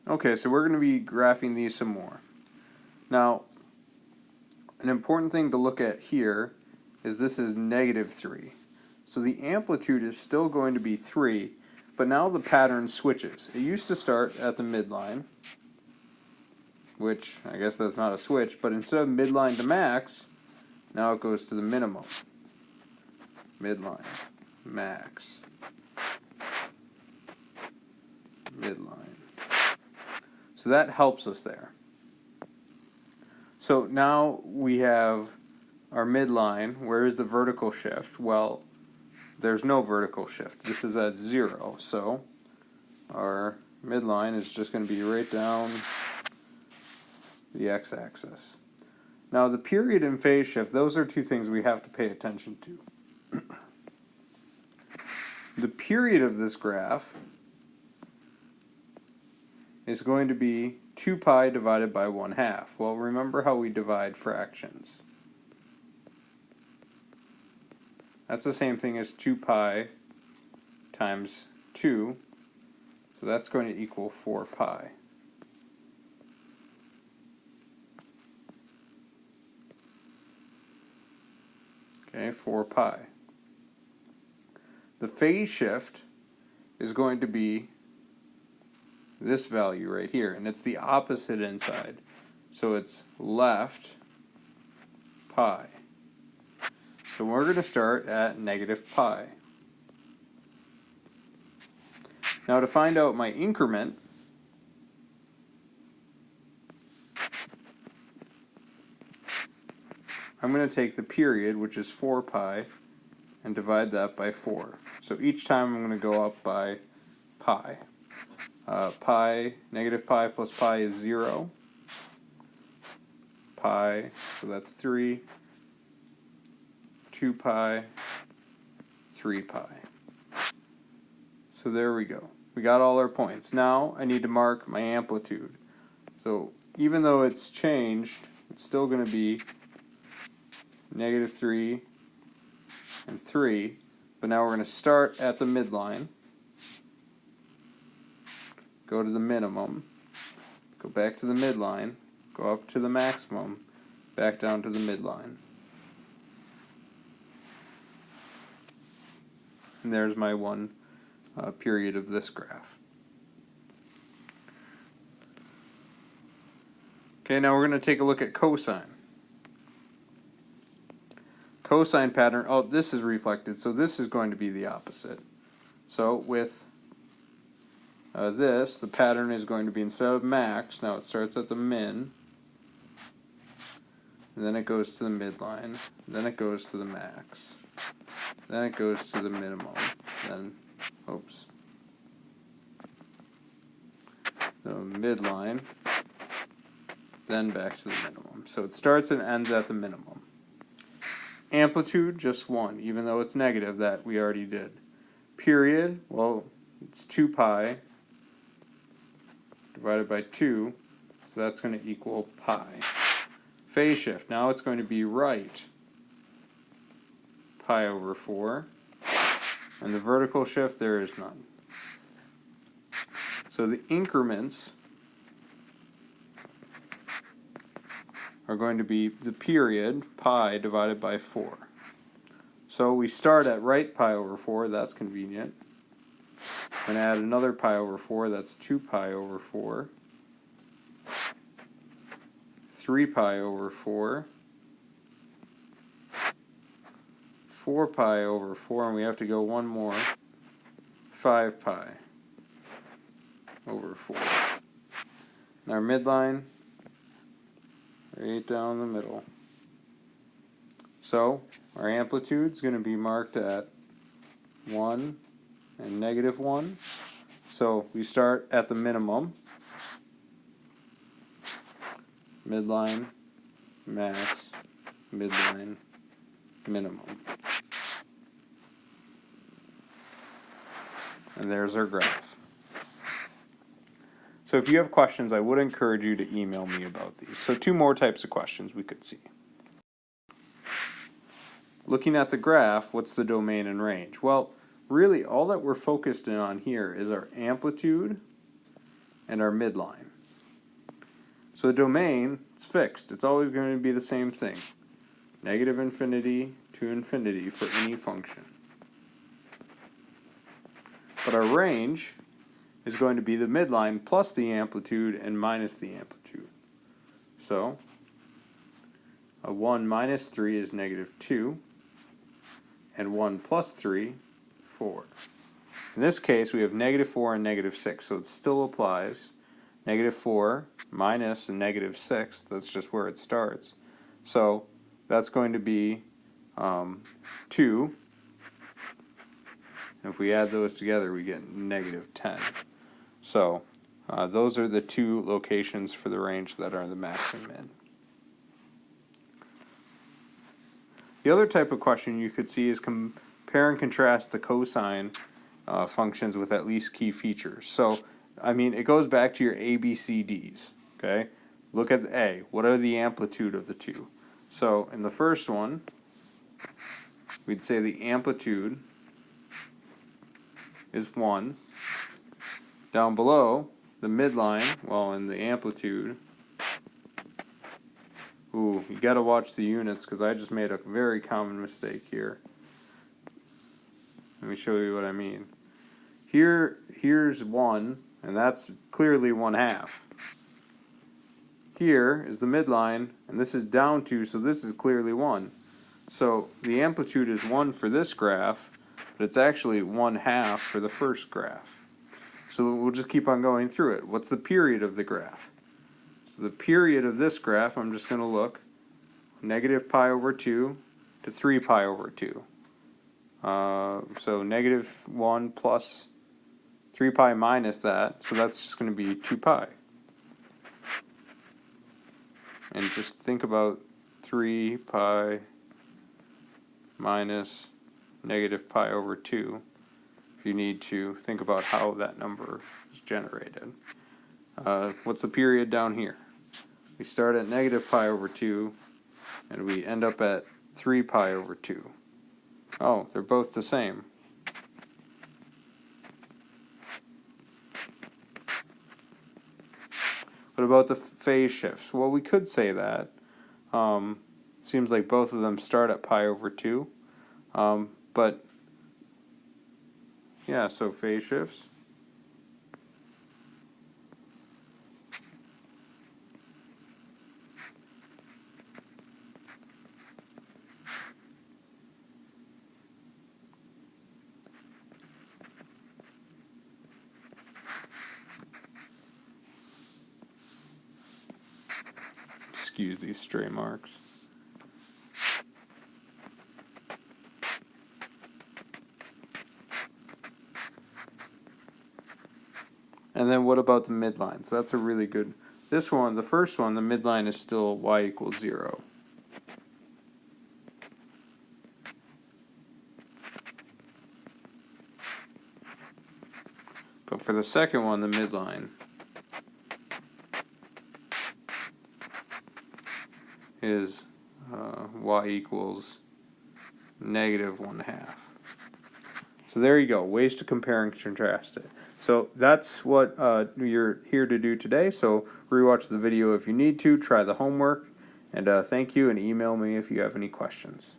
Okay, so we're going to be graphing these some more. Now, an important thing to look at here is this is -3. So the amplitude is still going to be 3, but now the pattern switches. It used to start at the midline, which I guess that's not a switch, but instead of midline to max, now it goes to the minimum. Midline, max, midline. So that helps us there. So now we have our midline. Where is the vertical shift? Well, there's no vertical shift. This is at 0, so our midline is just going to be right down the x-axis. Now the period and phase shift, those are two things we have to pay attention to. The period of this graph is going to be 2 pi divided by 1/2. Well, remember how we divide fractions. That's the same thing as 2 pi times 2, so that's going to equal 4 pi. Okay, 4 pi. The phase shift is going to be this value right here, and it's the opposite inside. So it's left pi. So we're going to start at -pi. Now to find out my increment, I'm going to take the period, which is 4 pi, and divide that by 4. So each time I'm going to go up by pi. -pi plus pi is 0. Pi, so that's 3. 2 pi, 3 pi. So there we go. We got all our points. Now I need to mark my amplitude. So even though it's changed, it's still going to be -3 and 3. But now we're going to start at the midline, go to the minimum, go back to the midline, go up to the maximum, back down to the midline. And there's my one period of this graph. Okay, now we're going to take a look at cosine. Cosine pattern, oh, this is reflected, so this is going to be the opposite. So with this, the pattern is going to be, instead of max, now it starts at the min, and then it goes to the midline, then it goes to the max, then it goes to the minimum, then, oops, the midline, then back to the minimum. So it starts and ends at the minimum. Amplitude, just 1, even though it's negative, that we already did. Period, well, it's 2 pi divided by 2, so that's going to equal pi. Phase shift, now it's going to be right pi over 4, and the vertical shift, there is none. So the increments are going to be the period, pi, divided by 4. So we start at right pi over 4, that's convenient. And add another pi over 4, that's 2 pi over 4. 3 pi over 4. 4 pi over 4, and we have to go one more. 5 pi over 4. And our midline, right down the middle. So our amplitude is going to be marked at 1 and -1. So we start at the minimum, midline, max, midline, minimum. And there's our graph. So if you have questions, I would encourage you to email me about these. So 2 more types of questions we could see. Looking at the graph, what's the domain and range? Well, really all that we're focused in on here is our amplitude and our midline. So the domain is fixed. It's always going to be the same thing. Negative infinity to infinity for any function. But our range is going to be the midline plus the amplitude and minus the amplitude. So, a 1 minus 3 is negative 2, and 1 plus 3, 4. In this case, we have negative 4 and negative 6, so it still applies. Negative 4 minus and negative 6, that's just where it starts. So, that's going to be 2. And if we add those together, we get negative 10. So, those are the two locations for the range that are the max and min. The other type of question you could see is compare and contrast the cosine functions with at least key features. So, I mean, it goes back to your ABCDs, okay? Look at the A. What are the amplitude of the two? So, in the first one, we'd say the amplitude is 1. Down below, the midline, well, in the amplitude, ooh, you gotta watch the units because I just made a very common mistake here. Let me show you what I mean. Here's 1, and that's clearly 1/2. Here is the midline, and this is down 2, so this is clearly 1. So the amplitude is 1 for this graph, but it's actually 1/2 for the first graph. So we'll just keep on going through it. What's the period of the graph? So the period of this graph, I'm just going to look, negative pi over 2 to 3 pi over 2. So negative 1 plus 3 pi minus that, so that's just going to be 2 pi. And just think about 3 pi minus negative pi over 2. You need to think about how that number is generated. What's the period down here? We start at negative pi over 2, and we end up at 3 pi over 2. Oh, they're both the same. What about the phase shifts? Well, we could say that. Seems like both of them start at pi over 2. But yeah, so phase shifts. Excuse these stray marks. And then what about the midline? So that's a really good, this one, the first one, the midline is still y equals 0. But for the second one, the midline is y equals negative 1/2. So there you go, ways to compare and contrast it. So that's what you're here to do today. So rewatch the video if you need to, try the homework, and thank you, and email me if you have any questions.